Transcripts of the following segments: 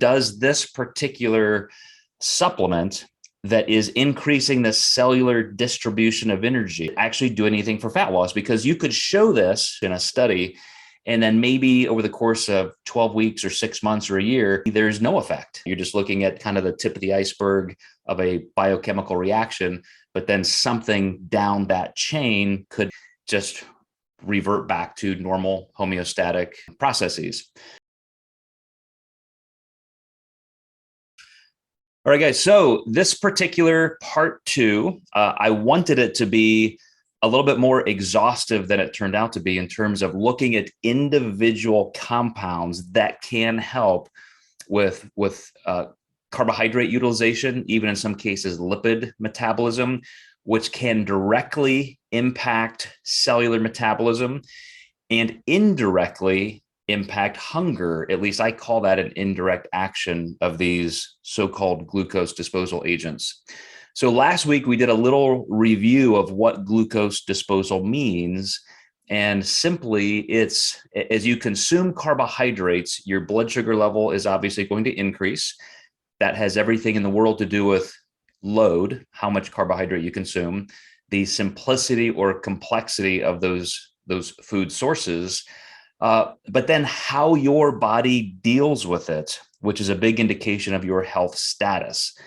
does this particular supplement that is increasing the cellular distribution of energy actually do anything for fat loss? Because you could show this in a study, and then maybe over the course of 12 weeks or 6 months or a year, there's no effect. You're just looking at kind of the tip of the iceberg of a biochemical reaction, but then something down that chain could just revert back to normal homeostatic processes. All right, guys. So this particular part two, I wanted it to be a little bit more exhaustive than it turned out to be in terms of looking at individual compounds that can help with carbohydrate utilization, even in some cases lipid metabolism, which can directly impact cellular metabolism and indirectly impact hunger. At least I call that an indirect action of these so-called glucose disposal agents. So last week we did a little review of what glucose disposal means. And simply, it's as you consume carbohydrates, your blood sugar level is obviously going to increase. That has everything in the world to do with load, how much carbohydrate you consume, the simplicity or complexity of those food sources, but then how your body deals with it, which is a big indication of your health status.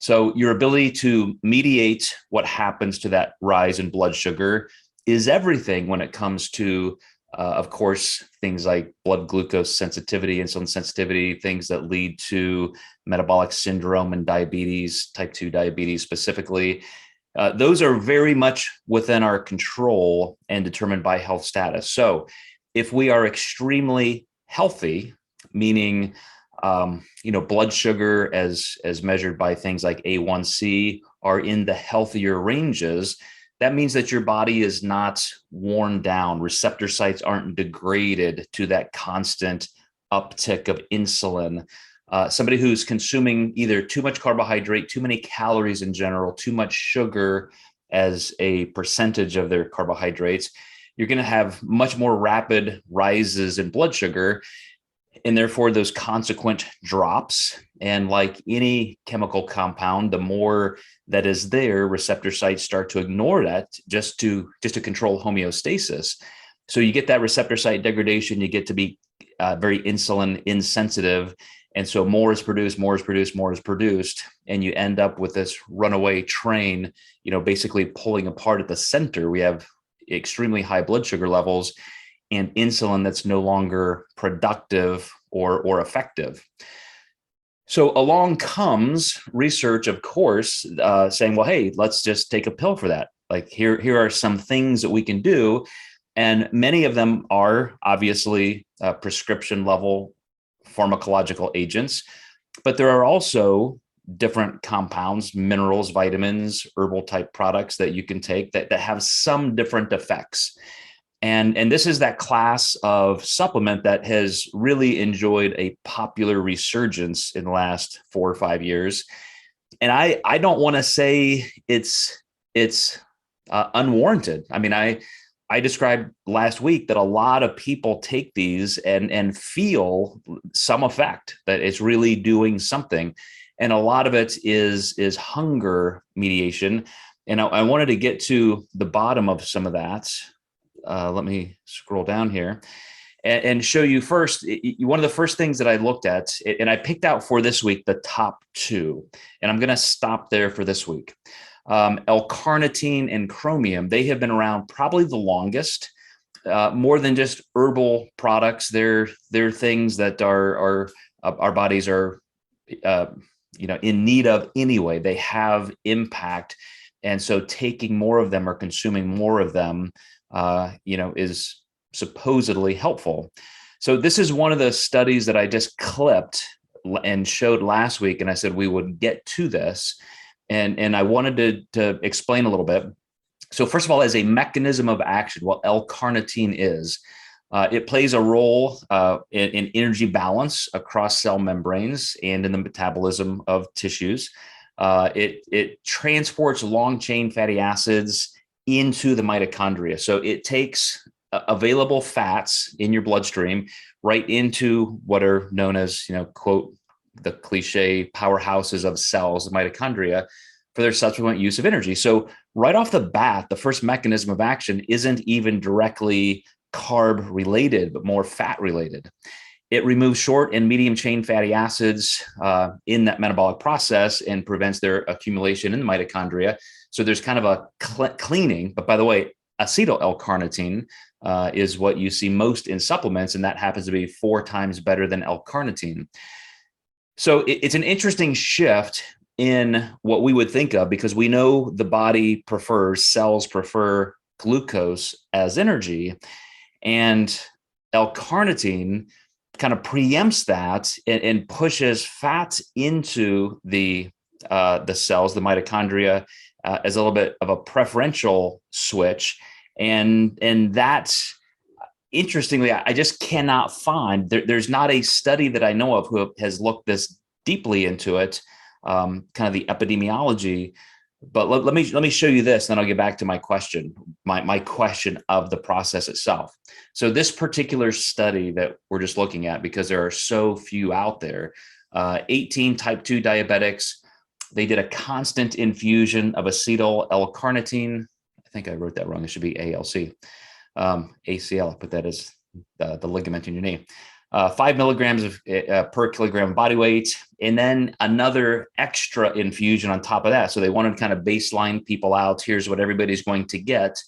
So your ability to mediate what happens to that rise in blood sugar is everything when it comes to, of course, things like blood glucose sensitivity, insulin sensitivity, things that lead to metabolic syndrome and diabetes, type 2 diabetes specifically. Those are very much within our control and determined by health status. So if we are extremely healthy, meaning blood sugar as measured by things like A1C are in the healthier ranges, that means that your body is not worn down. Receptor sites aren't degraded to that constant uptick of insulin. Somebody who's consuming either too much carbohydrate, too many calories in general, too much sugar as a percentage of their carbohydrates, you're going to have much more rapid rises in blood sugar, and therefore those consequent drops. And like any chemical compound, the more that is there, receptor sites start to ignore that just to control homeostasis. So you get that receptor site degradation, you get to be very insulin insensitive. And so more is produced, and you end up with this runaway train, basically pulling apart at the center. We have extremely high blood sugar levels and insulin that's no longer productive or effective. So along comes research, of course, saying, well, hey, let's just take a pill for that. Like here are some things that we can do. And many of them are obviously prescription level pharmacological agents, but there are also different compounds, minerals, vitamins, herbal type products that you can take that have some different effects. And this is that class of supplement that has really enjoyed a popular resurgence in the last 4 or 5 years. And I don't want to say it's unwarranted. I mean, I described last week that a lot of people take these and feel some effect, that it's really doing something. And a lot of it is hunger mediation. And I wanted to get to the bottom of some of that. Let me scroll down here and show you first. One of the first things that I looked at, and I picked out for this week, the top 2, and I'm going to stop there for this week. L-carnitine and chromium, they have been around probably the longest, more than just herbal products. They're things that our bodies are, in need of anyway. They have impact. And so taking more of them or consuming more of them, is supposedly helpful. So this is one of the studies that I just clipped and showed last week. And I said we would get to this. And I wanted to explain a little bit. So first of all, as a mechanism of action, what L-carnitine is, it plays a role in energy balance across cell membranes and in the metabolism of tissues. It transports long chain fatty acids into the mitochondria. So it takes available fats in your bloodstream right into what are known as, quote, the cliche powerhouses of cells, the mitochondria, for their subsequent use of energy. So right off the bat, the first mechanism of action isn't even directly carb related, but more fat related. It removes short and medium chain fatty acids in that metabolic process and prevents their accumulation in the mitochondria. So there's kind of a cleaning. But by the way, acetyl L-carnitine is what you see most in supplements, and that happens to be 4 times better than L-carnitine. So it's an interesting shift in what we would think of, because we know the body cells prefer glucose as energy, and L-carnitine kind of preempts that and pushes fat into the cells, the mitochondria, as a little bit of a preferential switch. And that's, interestingly, I just cannot find, there's not a study that I know of who has looked this deeply into it, kind of the epidemiology. But let me show you this, then I'll get back to my question, my question of the process itself. So this particular study that we're just looking at, because there are so few out there, 18 type 2 diabetics, they did a constant infusion of acetyl L-carnitine. I think I wrote that wrong. It should be ALC. ACL, I put that as the ligament in your knee. 5 milligrams per kilogram body weight, and then another extra infusion on top of that. So they wanted to kind of baseline people out. Here's what everybody's going to get,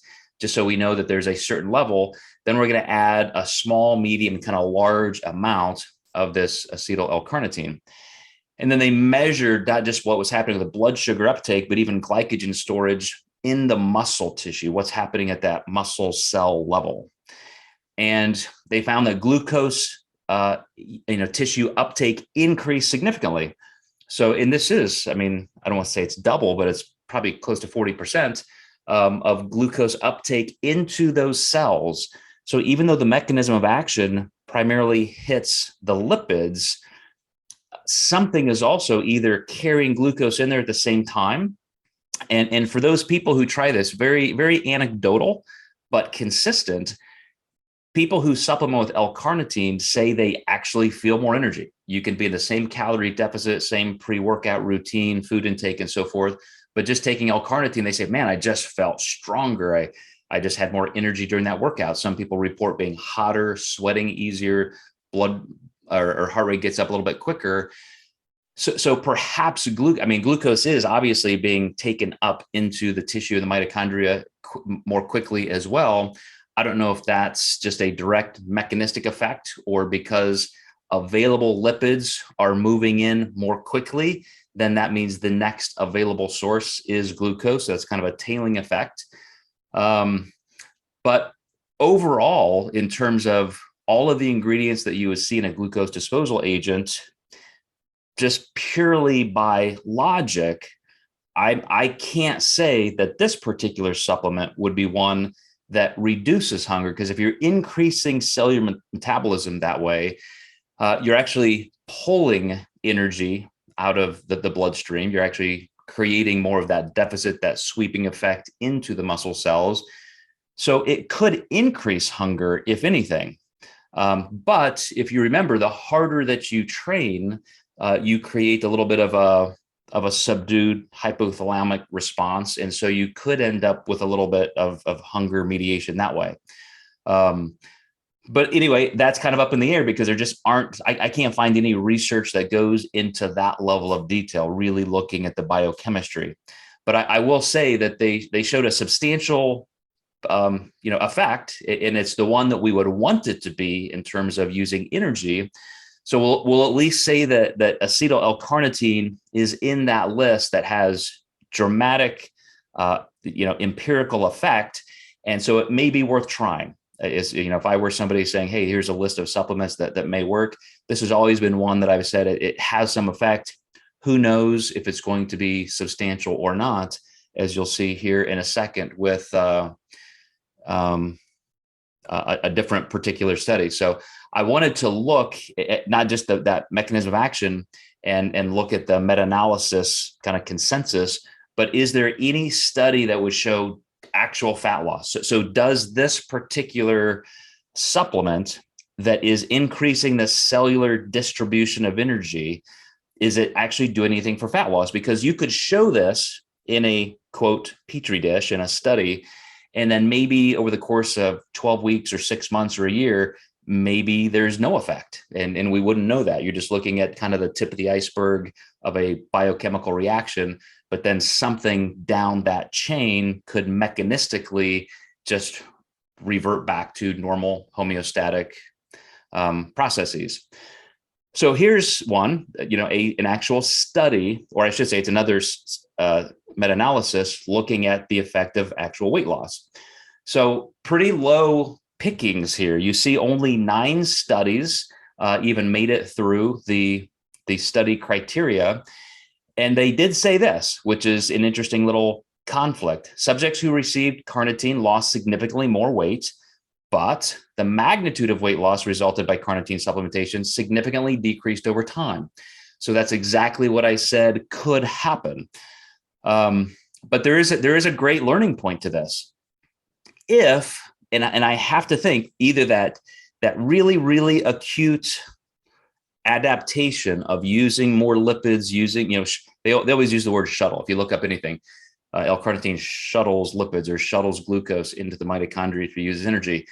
just so we know that there's a certain level. Then we're going to add a small, medium, kind of large amount of this acetyl L-carnitine. And then they measured not just what was happening with the blood sugar uptake, but even glycogen storage in the muscle tissue, what's happening at that muscle cell level. And they found that glucose tissue uptake increased significantly. So, and this is, I mean, I don't want to say it's double, but it's probably close to 40% of glucose uptake into those cells. So even though the mechanism of action primarily hits the lipids, something is also either carrying glucose in there at the same time. And for those people who try this, very, very anecdotal, but consistent, people who supplement with L-carnitine say they actually feel more energy. You can be in the same calorie deficit, same pre-workout routine, food intake, and so forth. But just taking L-carnitine, they say, man, I just felt stronger. I just had more energy during that workout. Some people report being hotter, sweating easier, blood or heart rate gets up a little bit quicker. So perhaps glucose is obviously being taken up into the tissue of the mitochondria more quickly as well. I don't know if that's just a direct mechanistic effect, or because available lipids are moving in more quickly, then that means the next available source is glucose. So that's kind of a tailing effect. But overall, in terms of all of the ingredients that you would see in a glucose disposal agent, just purely by logic, I can't say that this particular supplement would be one that reduces hunger, because if you're increasing cellular metabolism that way, you're actually pulling energy out of the bloodstream. You're actually creating more of that deficit, that sweeping effect into the muscle cells. So it could increase hunger, if anything. But if you remember, the harder that you train, you create a little bit of a subdued hypothalamic response. And so you could end up with a little bit of hunger mediation that way. But anyway, that's kind of up in the air, because there just I can't find any research that goes into that level of detail, really looking at the biochemistry. But I will say that they showed a substantial effect, and it's the one that we would want it to be in terms of using energy. So we'll at least say that acetyl L-carnitine is in that list that has dramatic, empirical effect. And so it may be worth trying. If I were somebody saying, hey, here's a list of supplements that may work, this has always been one that I've said it has some effect. Who knows if it's going to be substantial or not, as you'll see here in a second with a different particular study. So I wanted to look at not just that mechanism of action and look at the meta-analysis kind of consensus, but is there any study that would show actual fat loss? So does this particular supplement that is increasing the cellular distribution of energy, is it actually do anything for fat loss? Because you could show this in a quote petri dish in a study, and then maybe over the course of 12 weeks or 6 months or a year, maybe there's no effect, and we wouldn't know that. You're just looking at kind of the tip of the iceberg of a biochemical reaction, but then something down that chain could mechanistically just revert back to normal homeostatic processes. So here's one, an actual study, or I should say it's another meta-analysis looking at the effect of actual weight loss. So pretty low pickings here. You see only 9 studies even made it through the study criteria. And they did say this, which is an interesting little conflict. Subjects who received carnitine lost significantly more weight, but the magnitude of weight loss resulted by carnitine supplementation significantly decreased over time. So that's exactly what I said could happen. But there is a great learning point to this. If, and I have to think either that really, really acute adaptation of using more lipids, using, they always use the word shuttle. If you look up anything, L-carnitine shuttles lipids or shuttles glucose into the mitochondria to use as energy.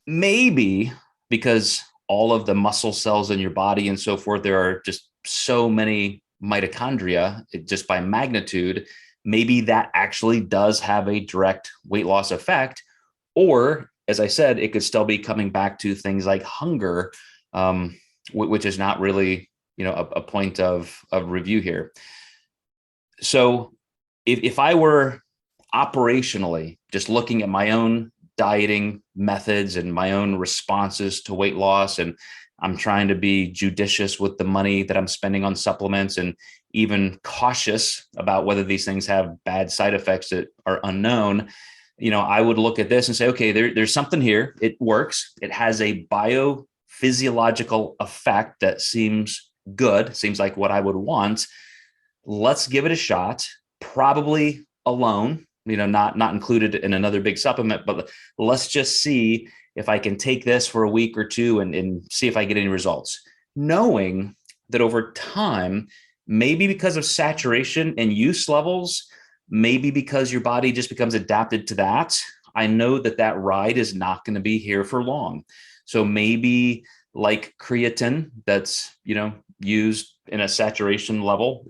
Maybe because all of the muscle cells in your body and so forth, there are just so many mitochondria, just by magnitude, maybe that actually does have a direct weight loss effect. Or, as I said, it could still be coming back to things like hunger, which is not really, a point of review here. So if I were operationally just looking at my own dieting methods and my own responses to weight loss, and I'm trying to be judicious with the money that I'm spending on supplements and even cautious about whether these things have bad side effects that are unknown, I would look at this and say, okay, there's something here. It works. It has a biophysiological effect that seems good, seems like what I would want. Let's give it a shot, probably alone, not included in another big supplement, but let's just see if I can take this for a week or two and see if I get any results. Knowing that over time, maybe because of saturation and use levels, maybe because your body just becomes adapted to that, I know that ride is not going to be here for long. So maybe like creatine that's, used in a saturation level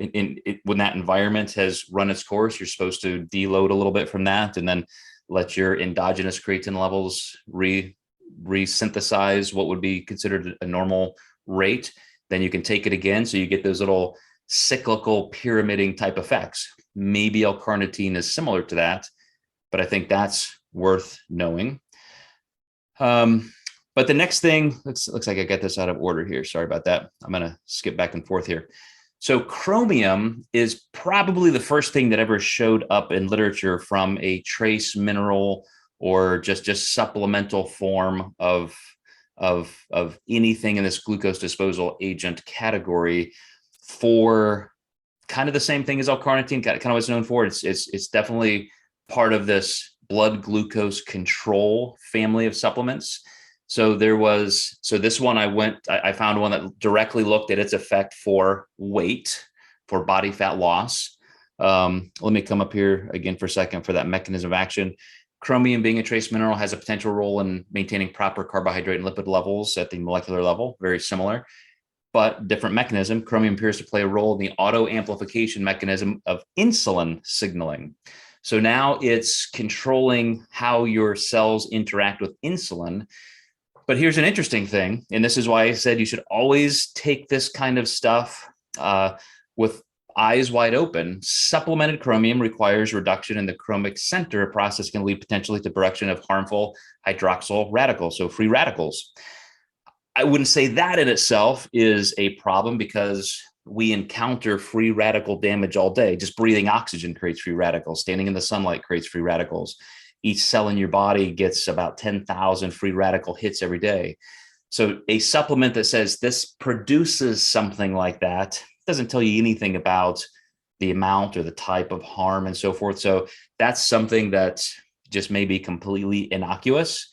when that environment has run its course, you're supposed to deload a little bit from that and then let your endogenous creatine levels resynthesize what would be considered a normal rate. Then you can take it again. So you get those little cyclical pyramiding type effects. Maybe L-carnitine is similar to that, but I think that's worth knowing. But the next thing, looks like I got this out of order here. Sorry about that. I'm going to skip back and forth here. So chromium is probably the first thing that ever showed up in literature from a trace mineral or just supplemental form of anything in this glucose disposal agent category for kind of the same thing as L-carnitine, kind of what's known for. It's definitely part of this blood glucose control family of supplements. So this one I found one that directly looked at its effect for weight, for body fat loss. Let me come up here again for a second for that mechanism of action. Chromium, being a trace mineral, has a potential role in maintaining proper carbohydrate and lipid levels at the molecular level, very similar, but different mechanism. Chromium appears to play a role in the auto-amplification mechanism of insulin signaling. So now it's controlling how your cells interact with insulin. But here's an interesting thing, and this is why I said you should always take this kind of stuff with eyes wide open. Supplemented chromium requires reduction in the chromic center. A process can lead potentially to production of harmful hydroxyl radicals, so free radicals. I wouldn't say that in itself is a problem because we encounter free radical damage all day. Just breathing oxygen creates free radicals. Standing in the sunlight creates free radicals. Each cell in your body gets about 10,000 free radical hits every day. So a supplement that says this produces something like that doesn't tell you anything about the amount or the type of harm and so forth. So that's something that just may be completely innocuous,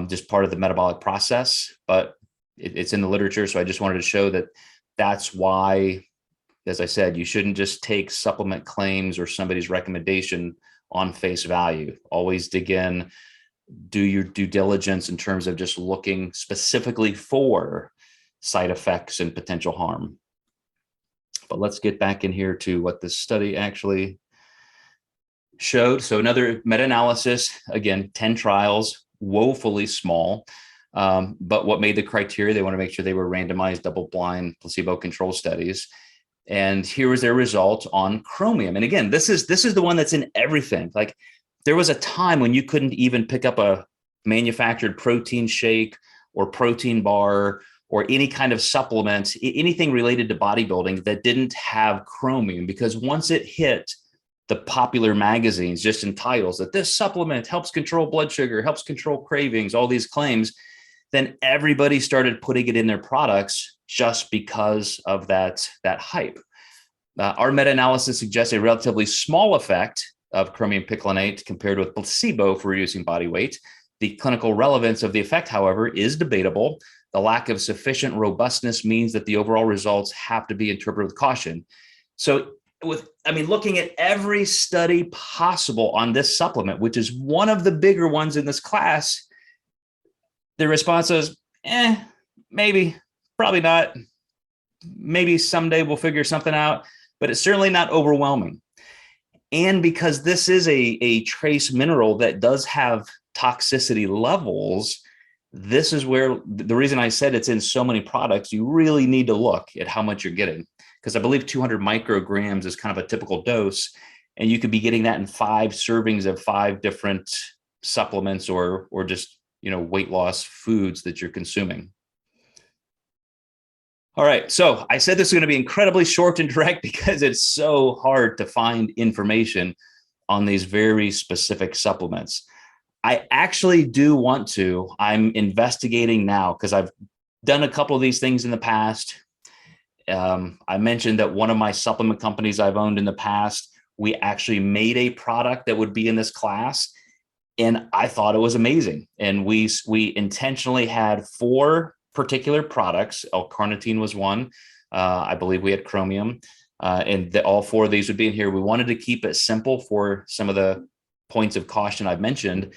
just part of the metabolic process, but it's in the literature. So I just wanted to show that that's why as I said, you shouldn't just take supplement claims or somebody's recommendation on face value. Always dig in, do your due diligence in terms of just looking specifically for side effects and potential harm. But let's get back in here to what this study actually showed. So another meta-analysis, again, 10 trials, woefully small. But what made the criteria? They want to make sure they were randomized, double-blind, placebo-controlled studies. And here was their result on chromium. And again, this is the one that's in everything. Like, there was a time when you couldn't even pick up a manufactured protein shake or protein bar or any kind of supplement, anything related to bodybuilding that didn't have chromium, because once it hit the popular magazines, just in titles, that this supplement helps control blood sugar, helps control cravings, all these claims, then everybody started putting it in their products just because of that hype. Our meta-analysis suggests a relatively small effect of chromium picolinate compared with placebo for reducing body weight. The clinical relevance of the effect, however, is debatable. The lack of sufficient robustness means that the overall results have to be interpreted with caution. So looking at every study possible on this supplement, which is one of the bigger ones in this class, the response is, maybe, probably not. Maybe someday we'll figure something out, but it's certainly not overwhelming. And because this is a trace mineral that does have toxicity levels, this is where the reason I said it's in so many products, you really need to look at how much you're getting. Because I believe 200 micrograms is kind of a typical dose, and you could be getting that in 5 servings of 5 different supplements or just weight loss foods that you're consuming. All right, so I said this is going to be incredibly short and direct because it's so hard to find information on these very specific supplements. I actually do want to. I'm investigating now because I've done a couple of these things in the past. I mentioned that one of my supplement companies I've owned in the past, we actually made a product that would be in this class, and I thought it was amazing. And we intentionally had 4 particular products. Carnitine was one. I believe we had chromium, and all 4 of these would be in here. We wanted to keep it simple for some of the points of caution I've mentioned.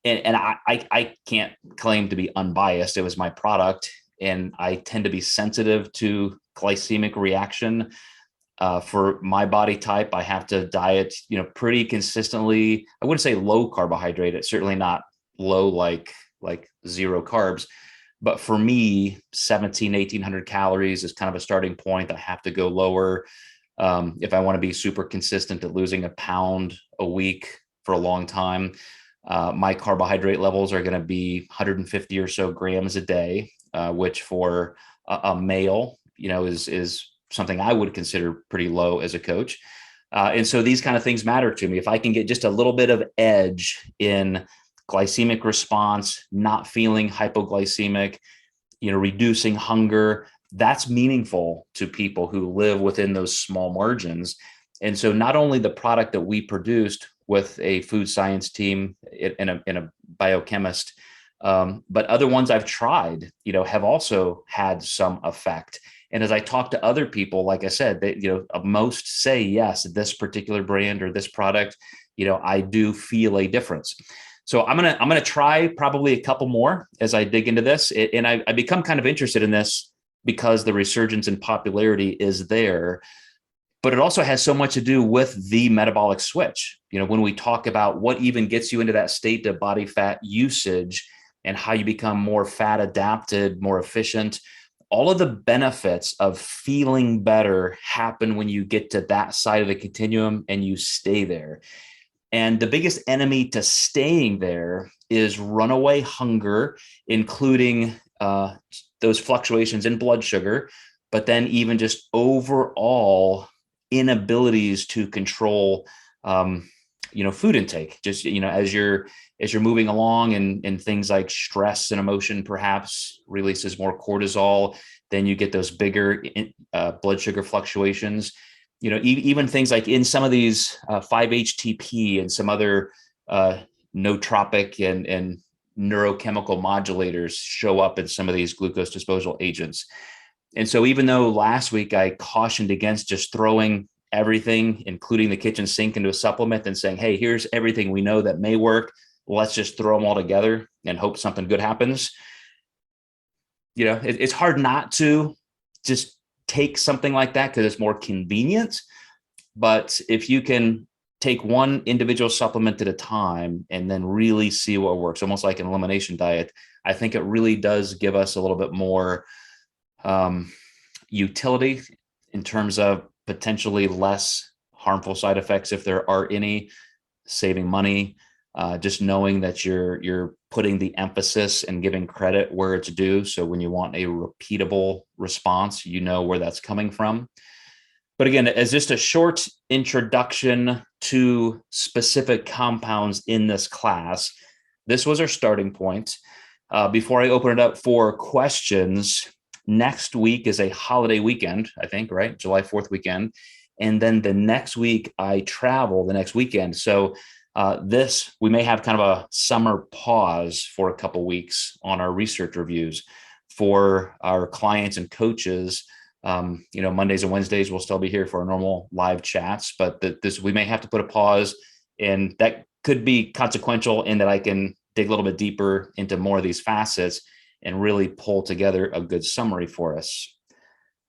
And I can't claim to be unbiased. It was my product, and I tend to be sensitive to glycemic reaction. For my body type, I have to diet, pretty consistently. I wouldn't say low carbohydrate. It's certainly not low like 0 carbs. But for me, 1,800 calories is kind of a starting point. I have to go lower if I want to be super consistent at losing a pound a week for a long time. My carbohydrate levels are going to be 150 or so grams a day, which for a male, is something I would consider pretty low as a coach. And so these kind of things matter to me. If I can get just a little bit of edge in glycemic response, not feeling hypoglycemic, reducing hunger, that's meaningful to people who live within those small margins. And so not only the product that we produced with a food science team and a biochemist, but other ones I've tried, have also had some effect. And as I talk to other people, like I said, they, most say, yes, this particular brand or this product, I do feel a difference. So I'm gonna try probably a couple more as I dig into this. And I become kind of interested in this because the resurgence in popularity is there, but it also has so much to do with the metabolic switch. When we talk about what even gets you into that state of body fat usage and how you become more fat adapted, more efficient, all of the benefits of feeling better happen when you get to that side of the continuum and you stay there. And the biggest enemy to staying there is runaway hunger, including those fluctuations in blood sugar, but then even just overall inabilities to control, food intake. Just, as you're moving along and things like stress and emotion perhaps releases more cortisol, then you get those bigger blood sugar fluctuations. Even things like in some of these 5-HTP and some other nootropic and neurochemical modulators show up in some of these glucose disposal agents. And so even though last week I cautioned against just throwing everything, including the kitchen sink, into a supplement and saying, hey, here's everything we know that may work, let's just throw them all together and hope something good happens. It's hard not to just take something like that because it's more convenient. But if you can take one individual supplement at a time and then really see what works, almost like an elimination diet, I think it really does give us a little bit more utility in terms of potentially less harmful side effects, if there are any, saving money, just knowing that you're putting the emphasis and giving credit where it's due. So when you want a repeatable response, you know where that's coming from. But again, as just a short introduction to specific compounds in this class, this was our starting point. Before I open it up for questions, next week is a holiday weekend, I think, right? July 4th weekend. And then the next week I travel the next weekend. So we may have kind of a summer pause for a couple weeks on our research reviews for our clients and coaches. Mondays and Wednesdays we'll still be here for our normal live chats, but we may have to put a pause, and that could be consequential in that I can dig a little bit deeper into more of these facets and really pull together a good summary for us.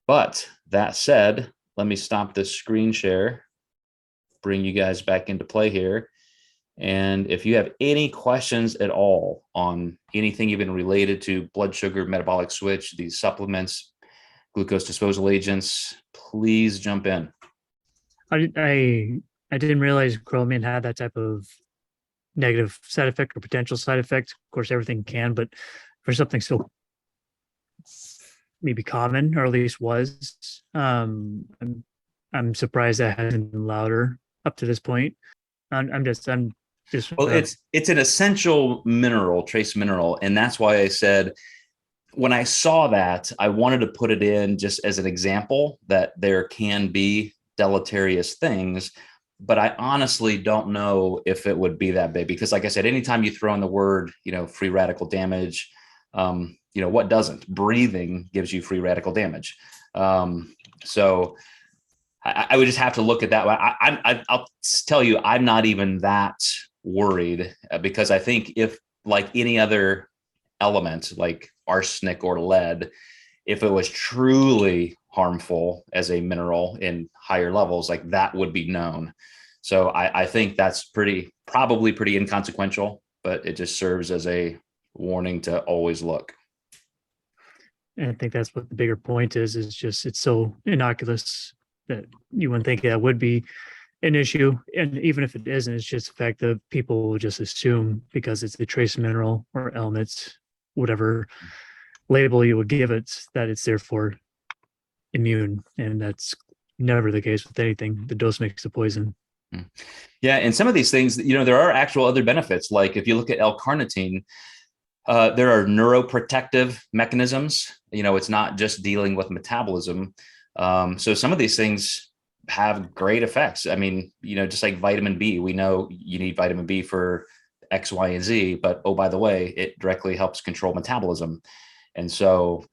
But that said, let me stop this screen share, bring you guys back into play here. And if you have any questions at all on anything even related to blood sugar, metabolic switch, these supplements, glucose disposal agents, please jump in. I didn't realize Chromium had that type of negative side effect or potential side effect. Of course, everything can, but for something so maybe common, or at least was, I'm surprised that hasn't been louder up to this point. I'm just Well, it's an essential mineral, trace mineral, and that's why I said, when I saw that, I wanted to put it in just as an example that there can be deleterious things, but I honestly don't know if it would be that big, because like I said, anytime you throw in the word, free radical damage, what doesn't? Breathing gives you free radical damage. So I would just have to look at that. I'll tell you, I'm not even that worried, because I think if, like any other element like arsenic or lead, if it was truly harmful as a mineral in higher levels, like that would be known. So I think that's probably pretty inconsequential, but it just serves as a warning to always look. And I think that's what the bigger point is just it's so innocuous that you wouldn't think that would be an issue. And even if it isn't, it's just the fact that people will just assume because it's a trace mineral or elements, whatever label you would give it, that it's therefore immune. And that's never the case with anything. The dose makes the poison. Yeah. And some of these things, there are actual other benefits. Like if you look at L-carnitine, there are neuroprotective mechanisms. It's not just dealing with metabolism. So some of these things have great effects. I mean, just like vitamin B, we know you need vitamin B for X, Y, and Z, but oh, by the way, it directly helps control metabolism. And so,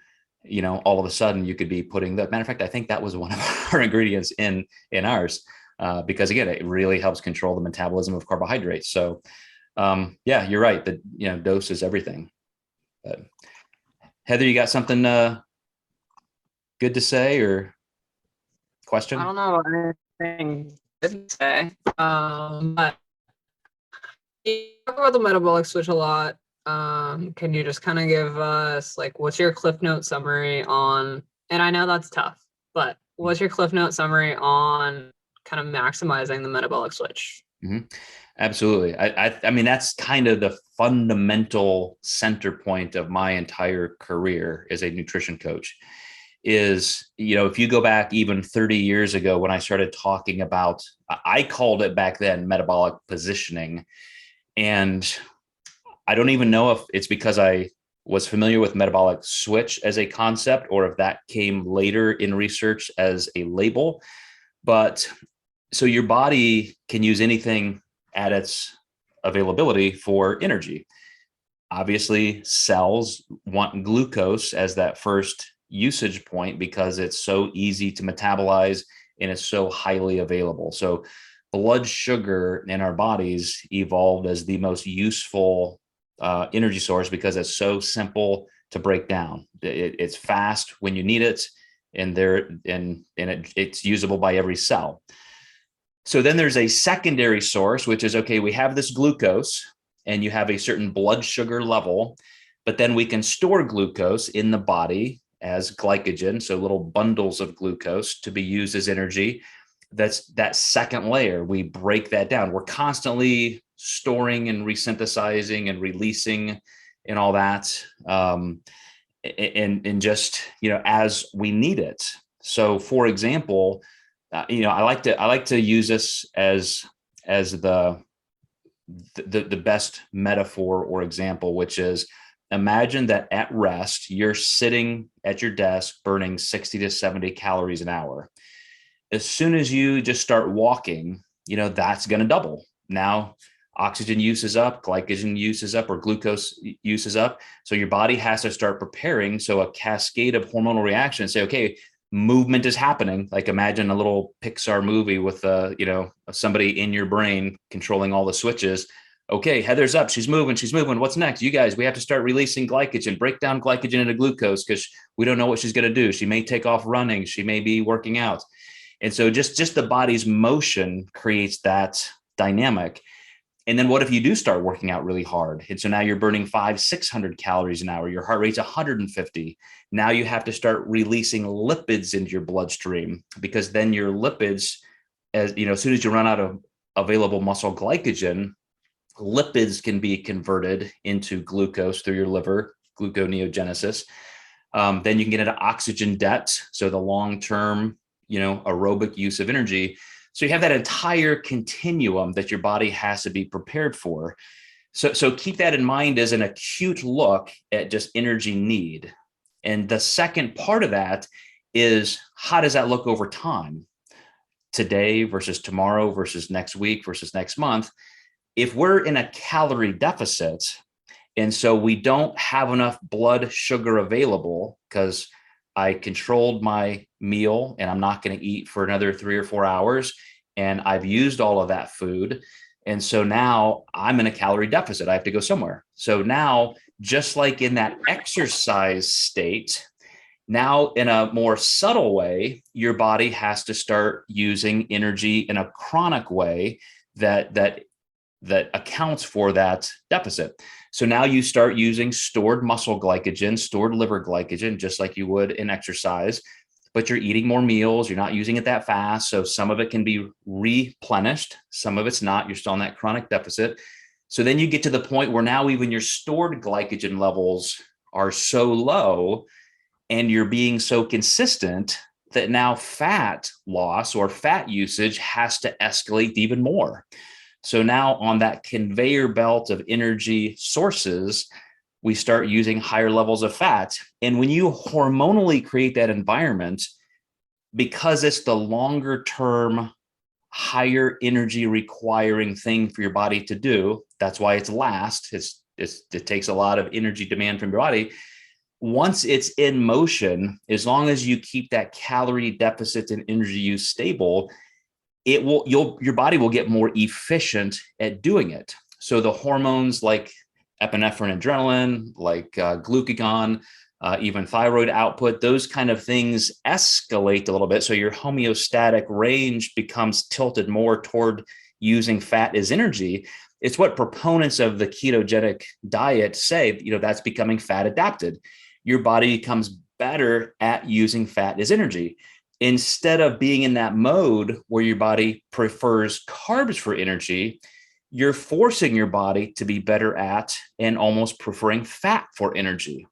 all of a sudden you could be putting that. Matter of fact, I think that was one of our ingredients in ours, because again, it really helps control the metabolism of carbohydrates. So, yeah, you're right. That, dose is everything. But Heather, you got something good to say or question? I don't know anything good to say. But you talk about the metabolic switch a lot. Can you just kind of give us what's your Cliff Note summary on, and I know that's tough, but what's your Cliff Note summary on kind of maximizing the metabolic switch? Mm-hmm. Absolutely. I mean, that's kind of the fundamental center point of my entire career as a nutrition coach is, if you go back even 30 years ago, when I started talking about, I called it back then metabolic positioning. And I don't even know if it's because I was familiar with metabolic switch as a concept or if that came later in research as a label. But so your body can use anything at its availability for energy. Obviously, cells want glucose as that first usage point because it's so easy to metabolize and it's so highly available. So blood sugar in our bodies evolved as the most useful energy source because it's so simple to break down. It's fast when you need it, and it's usable by every cell. So then there's a secondary source, which is, okay, we have this glucose and you have a certain blood sugar level, but then we can store glucose in the body as glycogen, so little bundles of glucose to be used as energy. That's that second layer. We break that down. We're constantly storing and resynthesizing and releasing and all that, and just, as we need it. So, for example, I like to use this as the best metaphor or example, which is, imagine that at rest, you're sitting at your desk burning 60 to 70 calories an hour. As soon as you just start walking, that's going to double. Now, oxygen use is up, glycogen use is up, or glucose use is up. So your body has to start preparing. So a cascade of hormonal reactions say, okay, movement is happening. Like, imagine a little Pixar movie with, somebody in your brain controlling all the switches. Okay, Heather's up. She's moving. What's next? You guys, we have to start releasing glycogen, break down glycogen into glucose, because we don't know what she's going to do. She may take off running. She may be working out. And so just the body's motion creates that dynamic. And then what if you do start working out really hard? And so now you're burning 500-600 calories an hour. Your heart rate's 150. Now you have to start releasing lipids into your bloodstream, because then your lipids, as soon as you run out of available muscle glycogen, lipids can be converted into glucose through your liver, gluconeogenesis. Then you can get into oxygen debt. So the long-term, aerobic use of energy. So you have that entire continuum that your body has to be prepared for. So keep that in mind as an acute look at just energy need. And the second part of that is, how does that look over time? Today versus tomorrow versus next week versus next month. If we're in a calorie deficit, and so we don't have enough blood sugar available because I controlled my meal and I'm not going to eat for another 3 or 4 hours, and I've used all of that food. And so now I'm in a calorie deficit. I have to go somewhere. So now, just like in that exercise state, now in a more subtle way, your body has to start using energy in a chronic way that accounts for that deficit. So now you start using stored muscle glycogen, stored liver glycogen, just like you would in exercise, but you're eating more meals. You're not using it that fast. So some of it can be replenished. Some of it's not. You're still in that chronic deficit. So then you get to the point where now even your stored glycogen levels are so low and you're being so consistent that now fat loss or fat usage has to escalate even more. So now on that conveyor belt of energy sources, we start using higher levels of fat. And when you hormonally create that environment, because it's the longer term, higher energy requiring thing for your body to do, that's why it's last. It takes a lot of energy demand from your body. Once it's in motion, as long as you keep that calorie deficit and energy use stable, your body will get more efficient at doing it. So the hormones like epinephrine, adrenaline, like glucagon, even thyroid output, those kind of things escalate a little bit. So your homeostatic range becomes tilted more toward using fat as energy. It's what proponents of the ketogenic diet say, that's becoming fat adapted. Your body becomes better at using fat as energy. Instead of being in that mode where your body prefers carbs for energy, you're forcing your body to be better at and almost preferring fat for energy.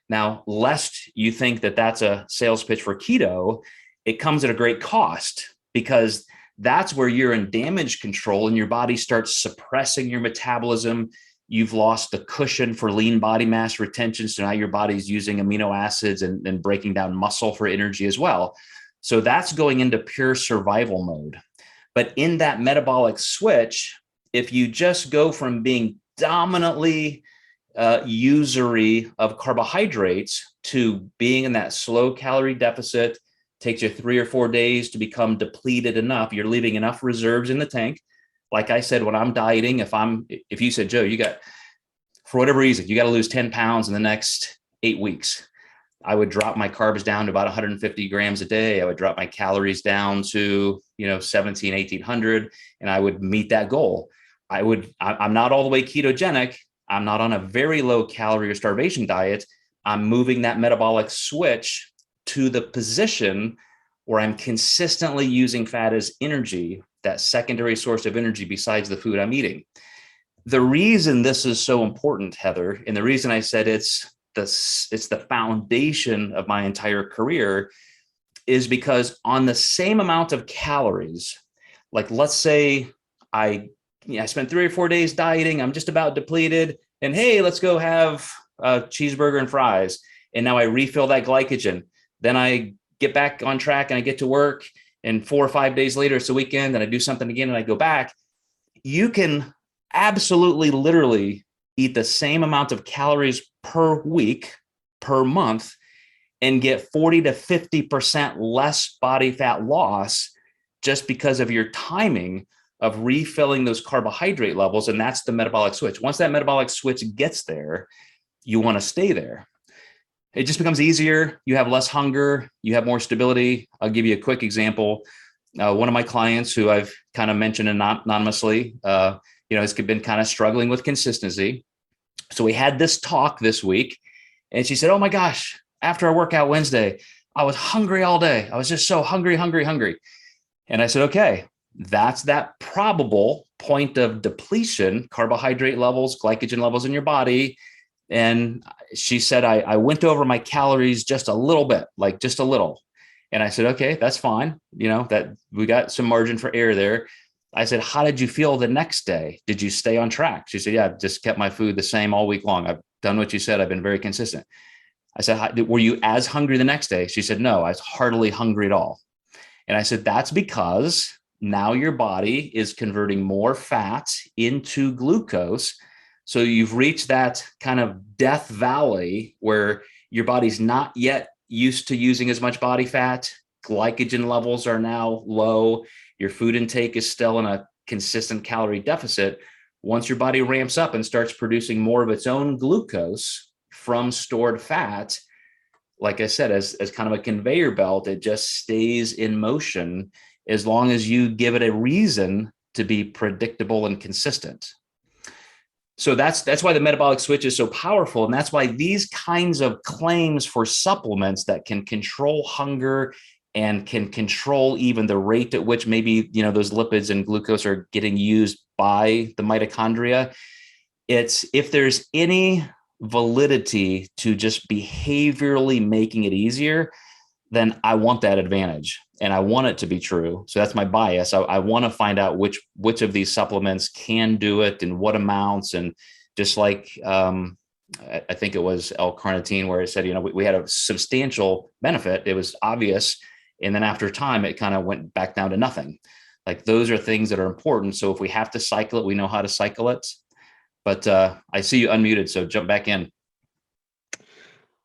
Now, lest you think that that's a sales pitch for keto, it comes at a great cost, because that's where you're in damage control and your body starts suppressing your metabolism. You've lost the cushion for lean body mass retention. So now your body's using amino acids and breaking down muscle for energy as well. So that's going into pure survival mode. But in that metabolic switch, if you just go from being dominantly usury of carbohydrates to being in that slow calorie deficit. Takes you 3 or 4 days to become depleted enough. You're leaving enough reserves in the tank. Like I said, when I'm dieting, if you said, Joe, you got, for whatever reason, you got to lose 10 pounds in the next 8 weeks, I would drop my carbs down to about 150 grams a day. I would drop my calories down to, 17, 1800, and I would meet that goal. I'm not all the way ketogenic. I'm not on a very low calorie or starvation diet. I'm moving that metabolic switch to the position where I'm consistently using fat as energy, that secondary source of energy besides the food I'm eating. The reason this is so important, Heather, and the reason I said it's the foundation of my entire career, is because on the same amount of calories, like let's say I spent 3 or 4 days dieting, I'm just about depleted, and hey, let's go have a cheeseburger and fries. And now I refill that glycogen. Then I get back on track and I get to work, and 4 or 5 days later, it's a weekend, and I do something again and I go back. You can absolutely literally eat the same amount of calories per week, per month, and get 40 to 50% less body fat loss just because of your timing of refilling those carbohydrate levels. And that's the metabolic switch. Once that metabolic switch gets there, you want to stay there. It just becomes easier. You have less hunger. You have more stability. I'll give you a quick example. One of my clients, who I've kind of mentioned anonymously, has been kind of struggling with consistency. So we had this talk this week, and she said, "Oh my gosh, after our workout Wednesday, I was hungry all day. I was just so hungry. And I said, okay, that's that probable point of depletion, carbohydrate levels, glycogen levels in your body. And she said, I went over my calories just a little bit, like just a little. And I said, okay, that's fine. That we got some margin for error there. I said, how did you feel the next day? Did you stay on track? She said, yeah, I've just kept my food the same all week long. I've done what you said. I've been very consistent. I said, were you as hungry the next day? She said, no, I was hardly hungry at all. And I said, that's because now your body is converting more fat into glucose. So you've reached that kind of death valley where your body's not yet used to using as much body fat. Glycogen levels are now low. Your food intake is still in a consistent calorie deficit. Once your body ramps up and starts producing more of its own glucose from stored fat, like I said, as kind of a conveyor belt, it just stays in motion as long as you give it a reason to be predictable and consistent. So that's why the metabolic switch is so powerful. And that's why these kinds of claims for supplements that can control hunger and can control even the rate at which maybe, those lipids and glucose are getting used by the mitochondria. It's, if there's any validity to just behaviorally making it easier, then I want that advantage and I want it to be true. So that's my bias. I want to find out which of these supplements can do it and what amounts. And just like I think it was L-carnitine, where it said, we had a substantial benefit. It was obvious. And then after time, it kind of went back down to nothing. Like, those are things that are important. So if we have to cycle it, we know how to cycle it. But I see you unmuted, so jump back in.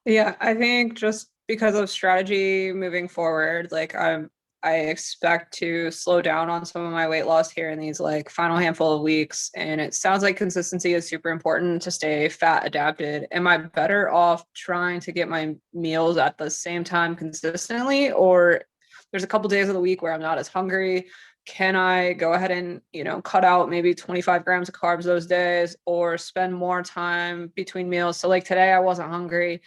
Yeah, I think just because of strategy moving forward, like I expect to slow down on some of my weight loss here in these like final handful of weeks. And it sounds like consistency is super important to stay fat adapted. Am I better off trying to get my meals at the same time consistently, or there's a couple days of the week where I'm not as hungry? Can I go ahead and, cut out maybe 25 grams of carbs those days, or spend more time between meals? So like today I wasn't hungry.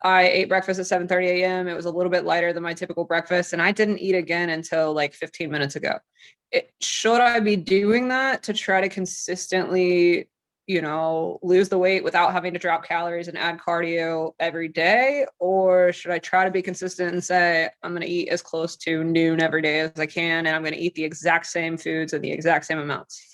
I ate breakfast at 7:30 a.m. It was a little bit lighter than my typical breakfast, and I didn't eat again until like 15 minutes ago. Should I be doing that to try to consistently, lose the weight without having to drop calories and add cardio every day? Or should I try to be consistent and say, I'm going to eat as close to noon every day as I can, and I'm going to eat the exact same foods and the exact same amounts?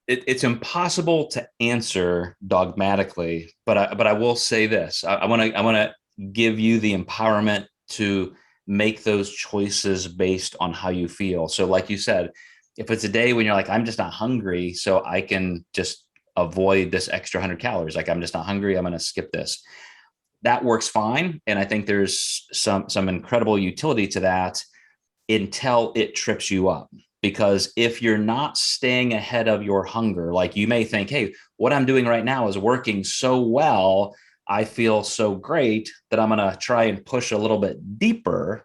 It's impossible to answer dogmatically, but I will say this. I want to give you the empowerment to make those choices based on how you feel. So like you said, if it's a day when you're like, I'm just not hungry, so I can just avoid this extra 100 calories. Like, I'm just not hungry, I'm going to skip this. that works fine. And I think there's some incredible utility to that until it trips you up. Because if you're not staying ahead of your hunger, like you may think, hey, what I'm doing right now is working so well, I feel so great that I'm going to try and push a little bit deeper.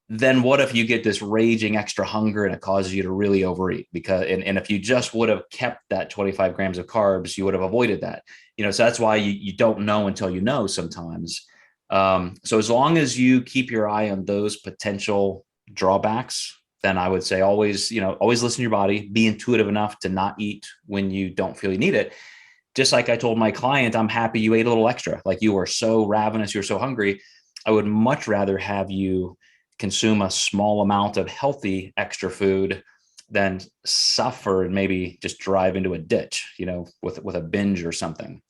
Then what if you get this raging extra hunger and it causes you to really overeat? Because and if you just would have kept that 25 grams of carbs, you would have avoided that. So that's why you don't know until you know sometimes. So as long as you keep your eye on those potential drawbacks, then I would say always listen to your body, be intuitive enough to not eat when you don't feel you need it. Just like I told my client, I'm happy you ate a little extra. Like you were so ravenous, you're so hungry. I would much rather have you consume a small amount of healthy extra food than suffer and maybe just drive into a ditch, with a binge or something.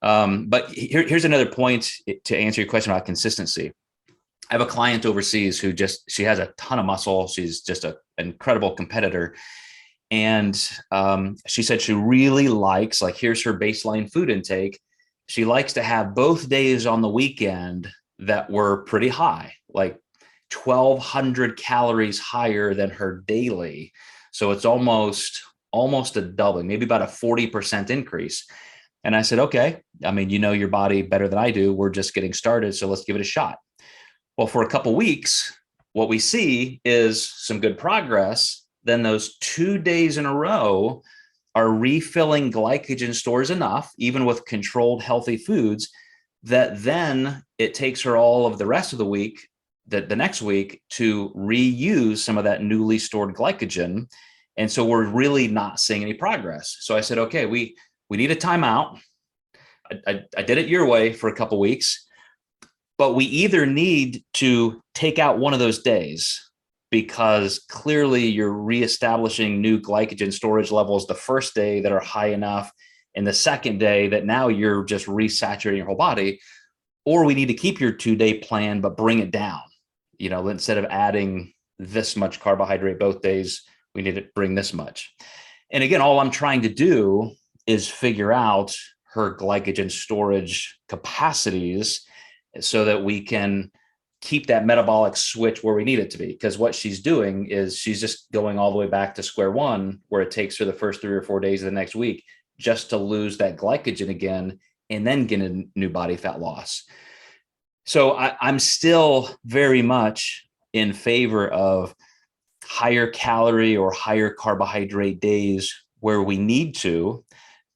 But here's another point to answer your question about consistency. I have a client overseas who she has a ton of muscle. She's just an incredible competitor. And she said she really likes, like, here's her baseline food intake. She likes to have both days on the weekend that were pretty high, like 1,200 calories higher than her daily. So it's almost a doubling, maybe about a 40% increase. And I said, okay, I mean, you know your body better than I do. We're just getting started. So let's give it a shot. Well, for a couple of weeks, what we see is some good progress. Then those 2 days in a row are refilling glycogen stores enough, even with controlled healthy foods, that then it takes her all of the rest of the week, the next week, to reuse some of that newly stored glycogen. And so we're really not seeing any progress. So I said, okay, we need a timeout. I did it your way for a couple of weeks, but we either need to take out one of those days because clearly you're reestablishing new glycogen storage levels the first day that are high enough, and the second day that now you're just resaturating your whole body, or we need to keep your 2-day plan, but bring it down. Instead of adding this much carbohydrate both days, we need to bring this much. And again, all I'm trying to do is figure out her glycogen storage capacities so that we can keep that metabolic switch where we need it to be. Because what she's doing is she's just going all the way back to square one, where it takes her the first 3 or 4 days of the next week just to lose that glycogen again and then get a new body fat loss. So I'm still very much in favor of higher calorie or higher carbohydrate days where we need to,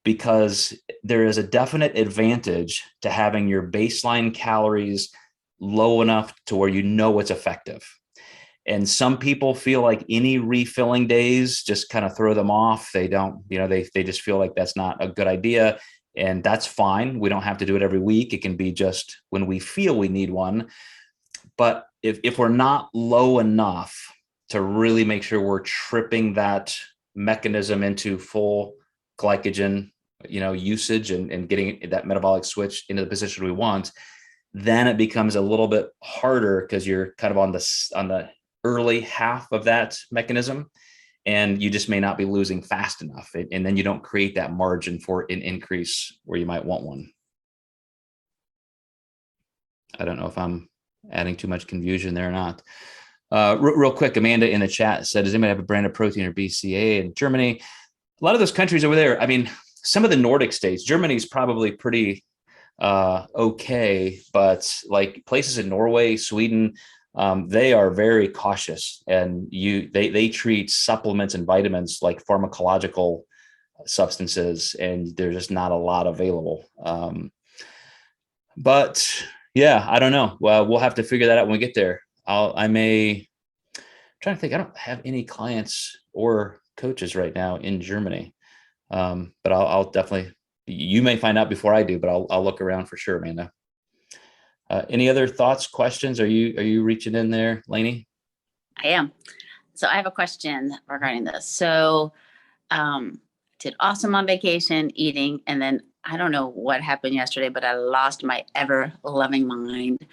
because there is a definite advantage to having your baseline calories low enough to where it's effective. And some people feel like any refilling days just kind of throw them off. They don't, they just feel like that's not a good idea. And that's fine. We don't have to do it every week. It can be just when we feel we need one. But if we're not low enough to really make sure we're tripping that mechanism into full glycogen, usage and getting that metabolic switch into the position we want, then it becomes a little bit harder because you're kind of on the early half of that mechanism, and you just may not be losing fast enough. And then you don't create that margin for an increase where you might want one. I don't know if I'm adding too much confusion there or not. Real quick, Amanda in the chat said, does anybody have a brand of protein or BCA in Germany? A lot of those countries over there, I mean, some of the Nordic states, Germany's probably pretty okay, but like places in Norway, Sweden, they are very cautious, and they treat supplements and vitamins like pharmacological substances, and there's just not a lot available. But yeah, I don't know. Well, we'll have to figure that out when we get there. I'm trying to think. I don't have any clients or coaches right now in Germany, but I'll definitely. You may find out before I do, but I'll look around for sure, Amanda. Any other thoughts, questions? Are you reaching in there, Lainey? I am. So I have a question regarding this. So did awesome on vacation eating, and then I don't know what happened yesterday, but I lost my ever loving mind.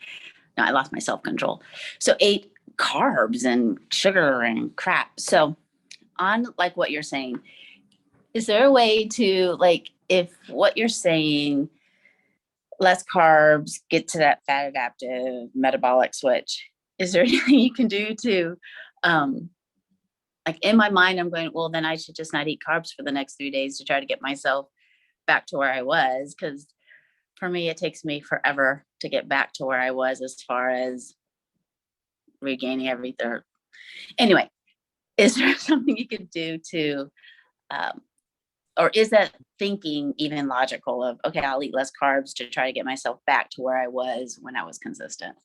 No, I lost my self-control. So ate carbs and sugar and crap. So on like what you're saying, is there a way to, like, if what you're saying less carbs, get to that fat adaptive metabolic switch, is there anything you can do to, like in my mind, I'm going, well, then I should just not eat carbs for the next 3 days to try to get myself back to where I was. Because for me, it takes me forever to get back to where I was as far as regaining everything. Anyway, is there something you can do to, or is that thinking even logical of, okay, I'll eat less carbs to try to get myself back to where I was when I was consistent?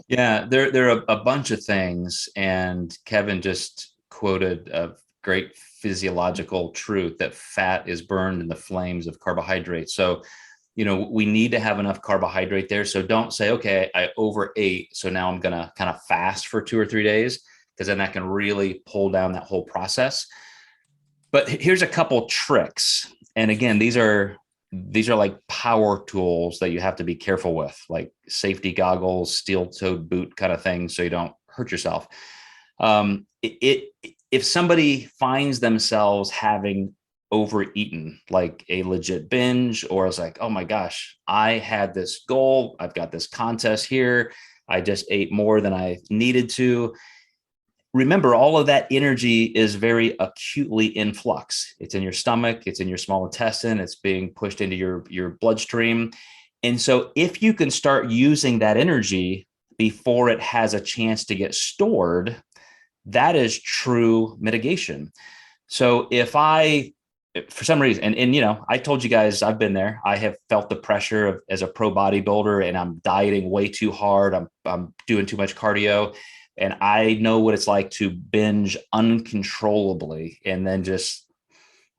Yeah, there are a bunch of things. And Kevin just quoted a great physiological truth that fat is burned in the flames of carbohydrate. So, we need to have enough carbohydrate there. So don't say, okay, I overate, so now I'm going to kind of fast for 2 or 3 days, because then that can really pull down that whole process. But here's a couple tricks. And again, these are like power tools that you have to be careful with, like safety goggles, steel-toed boot kind of thing, so you don't hurt yourself. If somebody finds themselves having overeaten, like a legit binge, or it's like, oh my gosh, I had this goal, I've got this contest here, I just ate more than I needed to. Remember, all of that energy is very acutely in flux. It's in your stomach, it's in your small intestine, it's being pushed into your bloodstream. And so if you can start using that energy before it has a chance to get stored, that is true mitigation. So if for some reason, and I told you guys, I've been there. I have felt the pressure of, as a pro bodybuilder, and I'm dieting way too hard. I'm doing too much cardio, and I know what it's like to binge uncontrollably and then just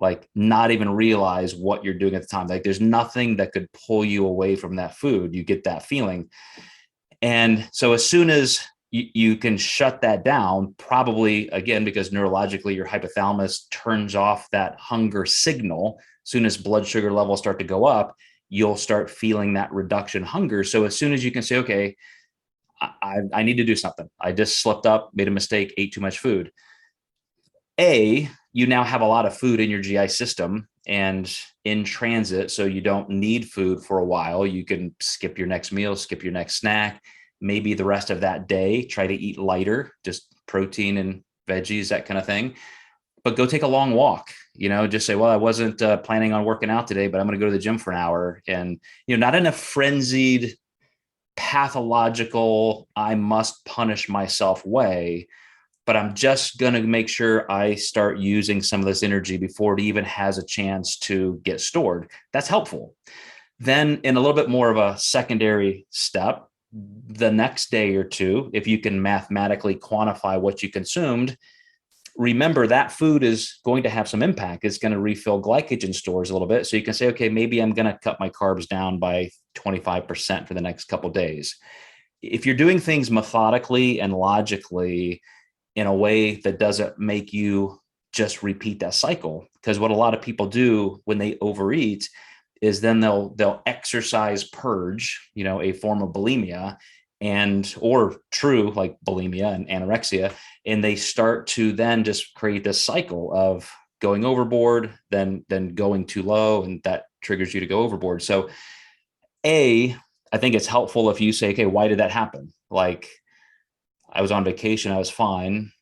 like not even realize what you're doing at the time. Like there's nothing that could pull you away from that food. You get that feeling. And so as soon as you can shut that down, probably again, because neurologically your hypothalamus turns off that hunger signal. As soon as blood sugar levels start to go up, you'll start feeling that reduction hunger. So as soon as you can say, okay, I need to do something. I just slipped up, made a mistake, ate too much food. You now have a lot of food in your GI system and in transit, so you don't need food for a while. You can skip your next meal, skip your next snack. Maybe the rest of that day, try to eat lighter, just protein and veggies, that kind of thing. But go take a long walk, just say, well, I wasn't planning on working out today, but I'm going to go to the gym for an hour. And, not in a frenzied, pathological, I must punish myself way, but I'm just going to make sure I start using some of this energy before it even has a chance to get stored. That's helpful. Then in a little bit more of a secondary step, the next day or two, if you can mathematically quantify what you consumed, remember that food is going to have some impact. It's going to refill glycogen stores a little bit. So you can say, okay, maybe I'm going to cut my carbs down by 25% for the next couple of days. If you're doing things methodically and logically in a way that doesn't make you just repeat that cycle, because what a lot of people do when they overeat is then they'll exercise purge, a form of bulimia, or true like bulimia and anorexia, and they start to then just create this cycle of going overboard, then going too low, and that triggers you to go overboard. So I think it's helpful if you say, okay, why did that happen? Like, I was on vacation, I was fine.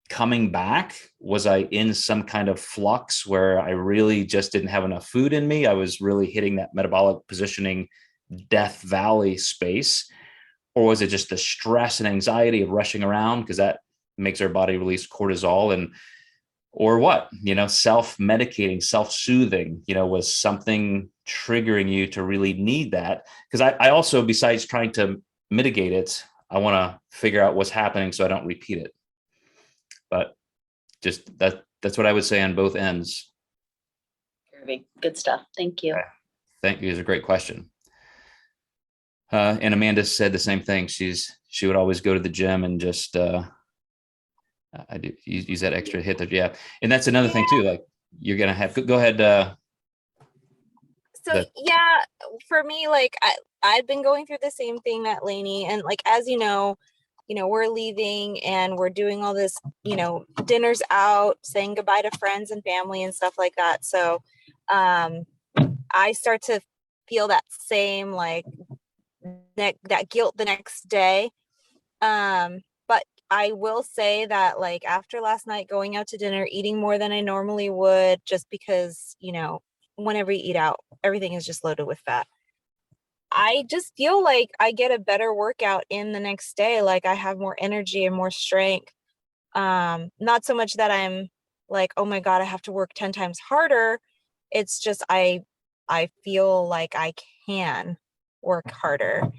Coming back, was I in some kind of flux where I really just didn't have enough food in me? I was really hitting that metabolic positioning death valley space. Or was it just the stress and anxiety of rushing around, because that makes our body release cortisol? Or what, self-medicating, self-soothing, was something triggering you to really need that? Because I also, besides trying to mitigate it, I want to figure out what's happening so I don't repeat it. But just that's what I would say on both ends. Good stuff. Thank you. Okay. Thank you. It's a great question. And Amanda said the same thing. She would always go to the gym and just I do use that extra hit that, yeah. And that's another thing too. Like, you're gonna have go ahead. Yeah, for me, like I've been going through the same thing that Lainey, and like, as we're leaving and we're doing all this, dinners out, saying goodbye to friends and family and stuff like that. So I start to feel that same like that guilt the next day. But I will say that like after last night, going out to dinner, eating more than I normally would, just because, you know, whenever you eat out, everything is just loaded with fat. I just feel like I get a better workout in the next day. Like I have more energy and more strength. Not so much that I'm like, oh my God, I have to work 10 times harder. It's just, I feel like I can work harder.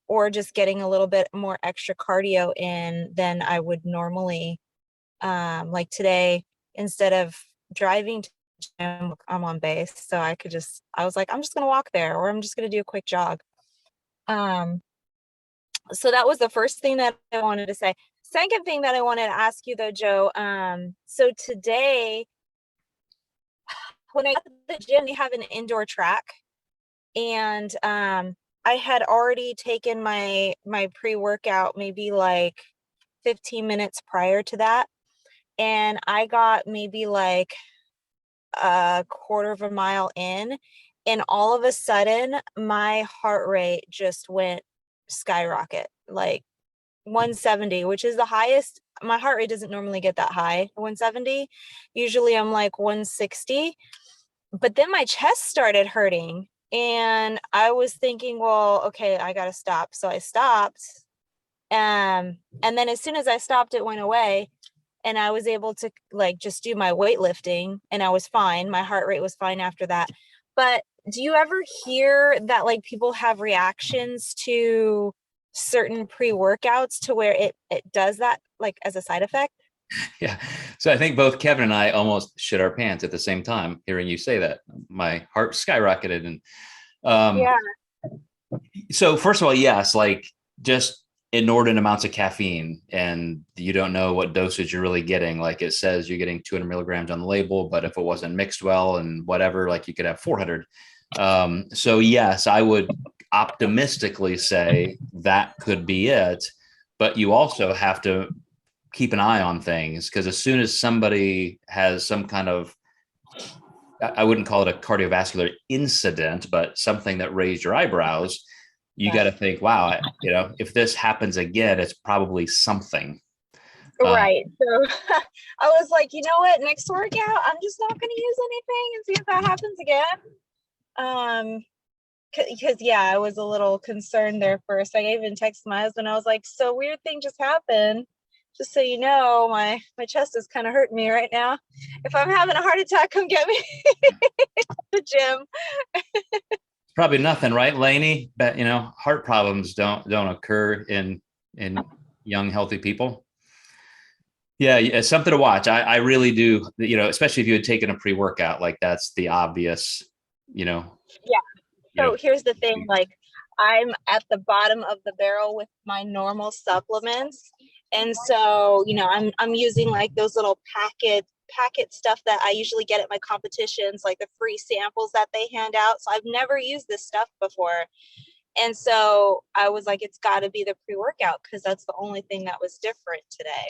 Or just getting a little bit more extra cardio in than I would normally. Like today, instead of driving to the gym, I'm on base. So I was like, I'm just going to walk there, or I'm just going to do a quick jog. So that was the first thing that I wanted to say. Second thing that I wanted to ask you though, Joe. So today, when I got to the gym, they have an indoor track, and I had already taken my pre-workout maybe like 15 minutes prior to that, and I got maybe like a quarter of a mile in, and all of a sudden my heart rate just went skyrocket, like 170, which is the highest. My heart rate doesn't normally get that high, 170. Usually I'm like 160. But then my chest started hurting, and I was thinking, well, okay, I got to stop. So I stopped. And then as soon as I stopped, it went away, and I was able to like just do my weightlifting, and I was fine. My heart rate was fine after that. But do you ever hear that like people have reactions to certain pre-workouts to where it does that like as a side effect? Yeah. So I think both Kevin and I almost shit our pants at the same time hearing you say that. My heart skyrocketed. And Yeah. so first of all, yes, like just inordinate amounts of caffeine, and you don't know what dosage you're really getting. Like it says you're getting 200 milligrams on the label, but if it wasn't mixed well and whatever, like you could have 400. So yes, I would optimistically say that could be it, but you also have to keep an eye on things, because as soon as somebody has some kind of, I wouldn't call it a cardiovascular incident, but something that raised your eyebrows, you got to think, wow, you know, if this happens again, it's probably something. Right. So I was like, you know what, next workout, I'm just not going to use anything and see if that happens again. Because yeah, I was a little concerned there first. I even texted my husband. I was like, so weird thing just happened. Just so you know, my chest is kind of hurting me right now. If I'm having a heart attack, come get me to the gym. Probably nothing, right, Lainey? But you know, heart problems don't occur in young, healthy people. Yeah, it's something to watch. I really do, you know, especially if you had taken a pre-workout, like that's the obvious, you know. Yeah. So you know, here's the thing, like I'm at the bottom of the barrel with my normal supplements. And so, you know, I'm using like those little packet stuff that I usually get at my competitions, like the free samples that they hand out. So I've never used this stuff before. And so I was like, it's got to be the pre-workout, because that's the only thing that was different today.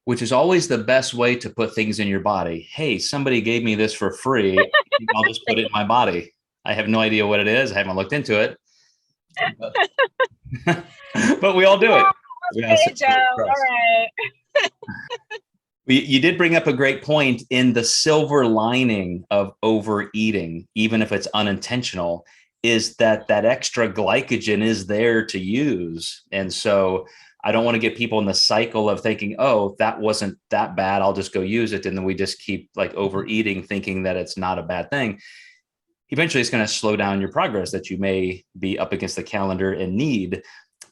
Which is always the best way to put things in your body. Hey, somebody gave me this for free. I'll just put it in my body. I have no idea what it is. I haven't looked into it. But we all do it. Okay, Joe. All right. You did bring up a great point in the silver lining of overeating, even if it's unintentional, is that extra glycogen is there to use. And so I don't want to get people in the cycle of thinking, oh, that wasn't that bad, I'll just go use it. And then we just keep like overeating, thinking that it's not a bad thing. Eventually it's going to slow down your progress that you may be up against the calendar and need.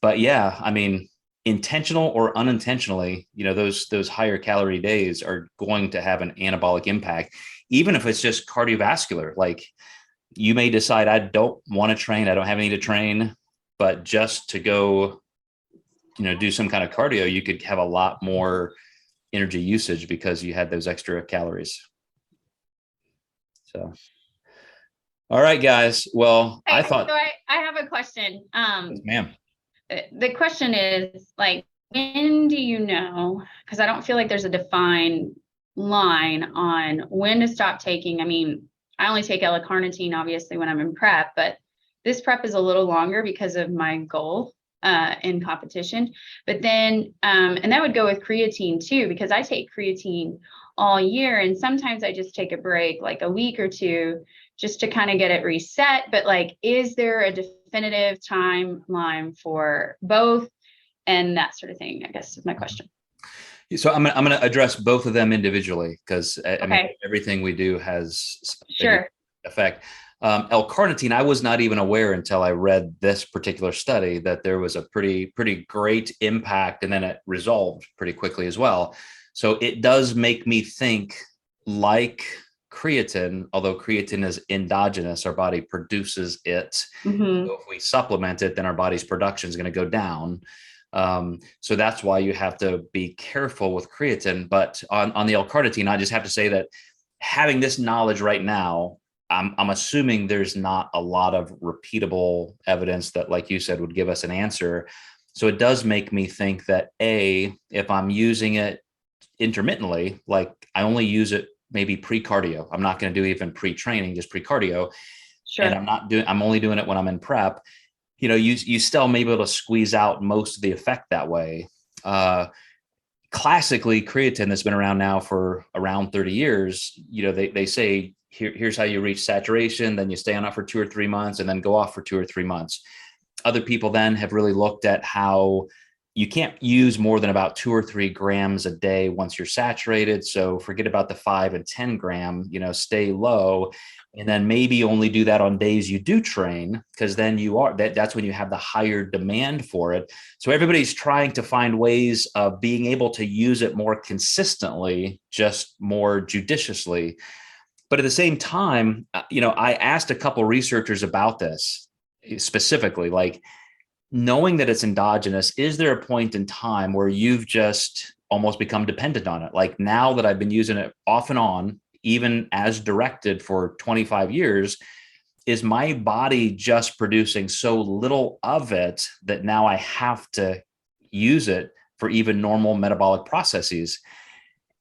But yeah, I mean, intentional or unintentionally, you know, those higher calorie days are going to have an anabolic impact, even if it's just cardiovascular. Like you may decide, I don't want to train, I don't have any to train, but just to go, you know, do some kind of cardio, you could have a lot more energy usage because you had those extra calories. So, all right, guys. Well, Hey, I thought, so I have a question. ma'am. The question is like, when do you know? Because I don't feel like there's a defined line on when to stop taking. I mean, I only take L-carnitine obviously when I'm in prep, but this prep is a little longer because of my goal in competition. But then, and that would go with creatine too, because I take creatine all year. And sometimes I just take a break, like a week or two, just to kind of get it reset. But like, is there a definitive timeline for both and that sort of thing? I guess is my question. So I'm going to address both of them individually, because I mean, everything we do has Sure. effect. L-carnitine, I was not even aware until I read this particular study that there was a pretty great impact, and then it resolved pretty quickly as well. So it does make me think like creatine, although creatine is endogenous, our body produces it. Mm-hmm. So if we supplement it, then our body's production is going to go down. So that's why you have to be careful with creatine. But on the L-carnitine, I just have to say that having this knowledge right now, I'm assuming there's not a lot of repeatable evidence that, like you said, would give us an answer. So it does make me think that if I'm using it intermittently, like I only use it maybe pre-cardio, I'm not going to do even pre-training, just pre-cardio. Sure. And I'm only doing it when I'm in prep. You still may be able to squeeze out most of the effect that way. Classically, creatine that's been around now for around 30 years, they say, here's how you reach saturation, then you stay on it for 2 or 3 months and then go off for 2 or 3 months. Other people then have really looked at how you can't use more than about 2 or 3 grams a day once you're saturated. So forget about the 5 and 10 gram, stay low. And then maybe only do that on days you do train, because then that's when you have the higher demand for it. So everybody's trying to find ways of being able to use it more consistently, just more judiciously. But at the same time, I asked a couple researchers about this specifically, like knowing that it's endogenous, is there a point in time where you've just almost become dependent on it? Like now that I've been using it off and on, even as directed for 25 years, is my body just producing so little of it that now I have to use it for even normal metabolic processes?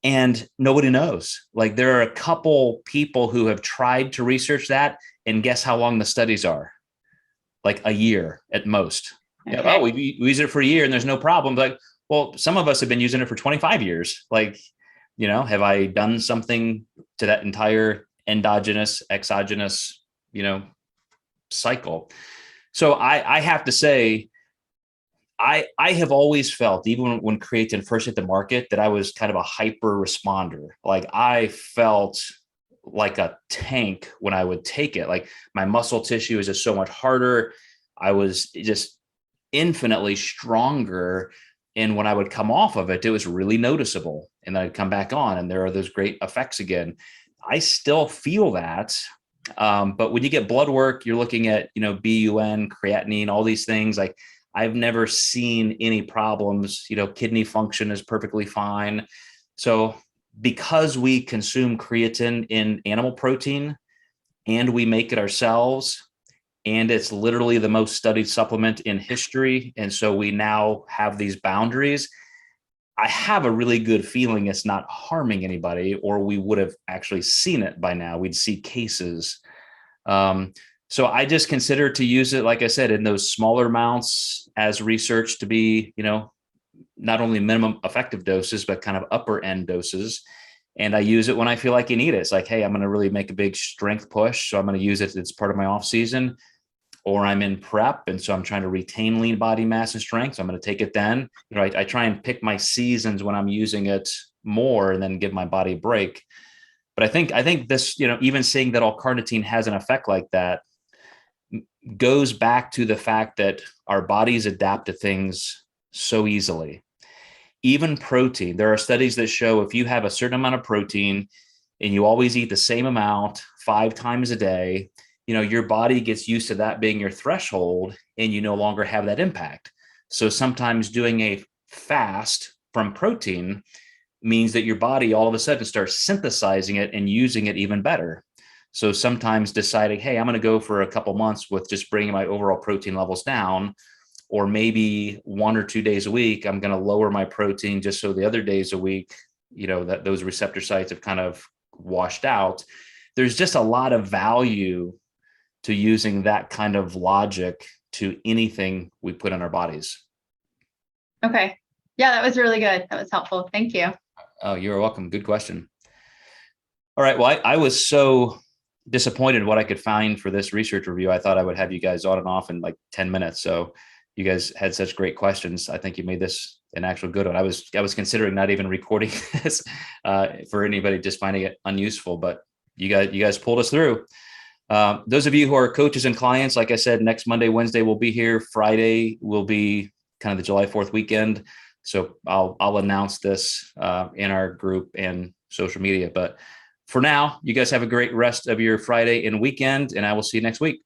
And nobody knows. Like there are a couple people who have tried to research that, and guess how long the studies are? Like a year at most. Okay. We use it for a year and there's no problem. Like, well, some of us have been using it for 25 years. Like, have I done something to that entire endogenous, exogenous, cycle? So I have to say, I have always felt, even when creatine first hit the market, that I was kind of a hyper responder. Like I felt like a tank when I would take it. Like my muscle tissue is just so much harder. I was just infinitely stronger. And when I would come off of it, it was really noticeable. And then I'd come back on and there are those great effects again. I still feel that. But when you get blood work, you're looking at, BUN, creatinine, all these things. Like I've never seen any problems. Kidney function is perfectly fine. So because we consume creatine in animal protein and we make it ourselves, and it's literally the most studied supplement in history, and so we now have these boundaries, I have a really good feeling it's not harming anybody, or we would have actually seen it by now. We'd see cases. So I just consider to use it, like I said, in those smaller amounts as research to be, not only minimum effective doses, but kind of upper end doses. And I use it when I feel like you need it. It's like, hey, I'm going to really make a big strength push, so I'm going to use it as part of my off season, or I'm in prep, and so I'm trying to retain lean body mass and strength. So I'm going to take it then. I try and pick my seasons when I'm using it more, and then give my body a break. But I think this, even saying that L-carnitine has an effect like that goes back to the fact that our bodies adapt to things so easily. Even protein, there are studies that show if you have a certain amount of protein and you always eat the same amount 5 times a day, your body gets used to that being your threshold, and you no longer have that impact. So sometimes doing a fast from protein means that your body all of a sudden starts synthesizing it and using it even better. So sometimes deciding, hey, I'm going to go for a couple months with just bringing my overall protein levels down, or maybe 1 or 2 days a week, I'm going to lower my protein just so the other days a week, that those receptor sites have kind of washed out. there's just a lot of value to using that kind of logic to anything we put in our bodies. Okay. Yeah, that was really good. That was helpful. Thank you. Oh, you're welcome. Good question. All right. Well, I was so disappointed what I could find for this research review. I thought I would have you guys on and off in like 10 minutes. So you guys had such great questions. I think you made this an actual good one. I was considering not even recording this for anybody just finding it unuseful, but you guys pulled us through. Those of you who are coaches and clients, like I said, next Monday, Wednesday, we'll be here. Friday will be kind of the July 4th weekend. So I'll announce this in our group and social media. But for now, you guys have a great rest of your Friday and weekend, and I will see you next week.